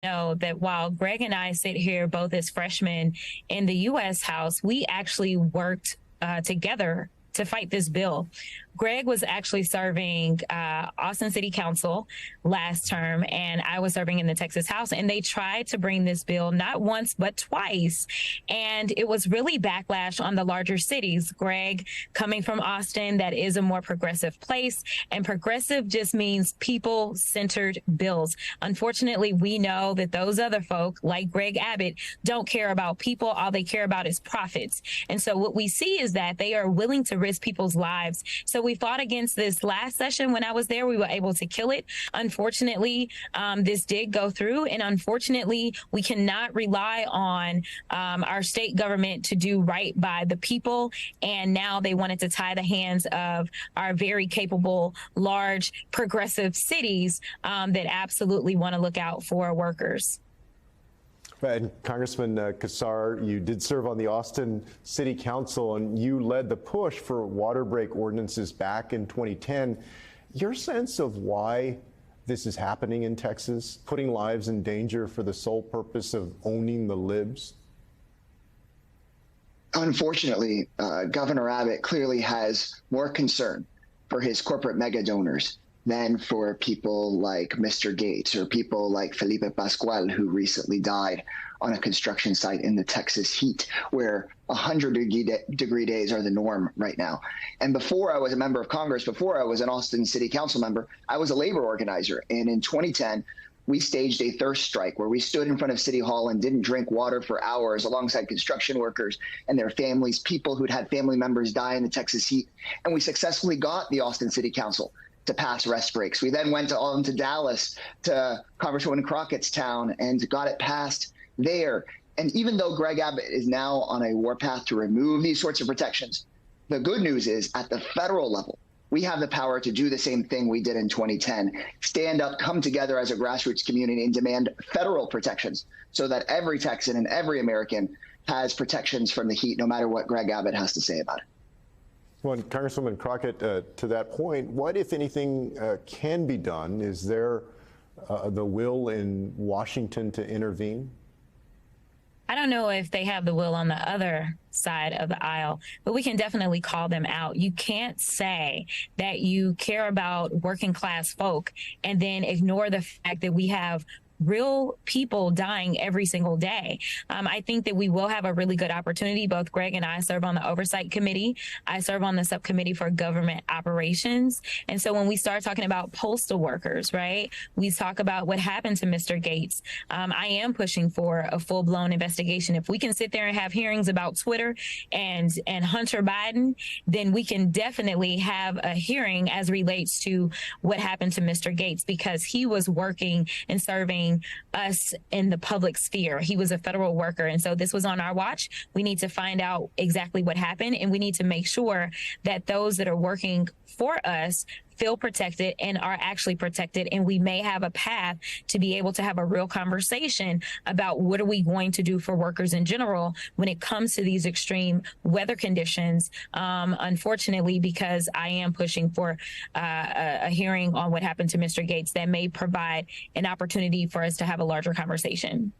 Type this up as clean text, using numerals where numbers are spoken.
know that while Greg and I sit here both as freshmen in the U.S. House, we actually worked together to fight this bill. Greg was actually serving Austin City Council last term, and I was serving in the Texas House, and they tried to bring this bill not once but twice, and it was really backlash on the larger cities. Greg, coming from Austin, that is a more progressive place, and progressive just means people-centered bills. Unfortunately, we know that those other folk, like Greg Abbott, don't care about people. All they care about is profits. And so what we see is that they are willing to risk people's lives. So we fought against this last session. When I was there, we were able to kill it. Unfortunately, this did go through, and unfortunately, we cannot rely on our state government to do right by the people. And now they wanted to tie the hands of our very capable, large, progressive cities that absolutely want to look out for workers. And Congressman Casar, you did serve on the Austin City Council, and you led the push for water break ordinances back in 2010. Your sense of why this is happening in Texas, putting lives in danger for the sole purpose of owning the libs? Unfortunately, Governor Abbott clearly has more concern for his corporate mega donors than for people like Mr. Gates or people like Felipe Pascual, who recently died on a construction site in the Texas heat, where 100-degree days are the norm right now. And before I was a member of Congress, before I was an Austin City Council member, I was a labor organizer. And in 2010, we staged a thirst strike where we stood in front of City Hall and didn't drink water for hours alongside construction workers and their families, people who'd had family members die in the Texas heat. And we successfully got the Austin City Council to pass rest breaks. We then went on to Dallas, to Congresswoman Crockett's town, and got it passed there. And even though Greg Abbott is now on a warpath to remove these sorts of protections, the good news is at the federal level, we have the power to do the same thing we did in 2010, stand up, come together as a grassroots community and demand federal protections so that every Texan and every American has protections from the heat, no matter what Greg Abbott has to say about it. Well, Congresswoman Crockett, to that point, what, if anything, can be done? Is there the will in Washington to intervene? I don't know if they have the will on the other side of the aisle, but we can definitely call them out. You can't say that you care about working class folk and then ignore the fact that we have real people dying every single day. I think that we will have a really good opportunity. Both Greg and I serve on the Oversight Committee. I serve on the Subcommittee for Government Operations. And so when we start talking about postal workers, right, we talk about what happened to Mr. Gates. I am pushing for a full-blown investigation. If we can sit there and have hearings about Twitter and Hunter Biden, then we can definitely have a hearing as relates to what happened to Mr. Gates, because he was working and serving us in the public sphere. He was a federal worker. And so this was on our watch. We need to find out exactly what happened, and we need to make sure that those that are working for us feel protected and are actually protected. And we may have a path to be able to have a real conversation about what are we going to do for workers in general when it comes to these extreme weather conditions. Unfortunately, because I am pushing for a hearing on what happened to Mr. Gates, that may provide an opportunity for us to have a larger conversation.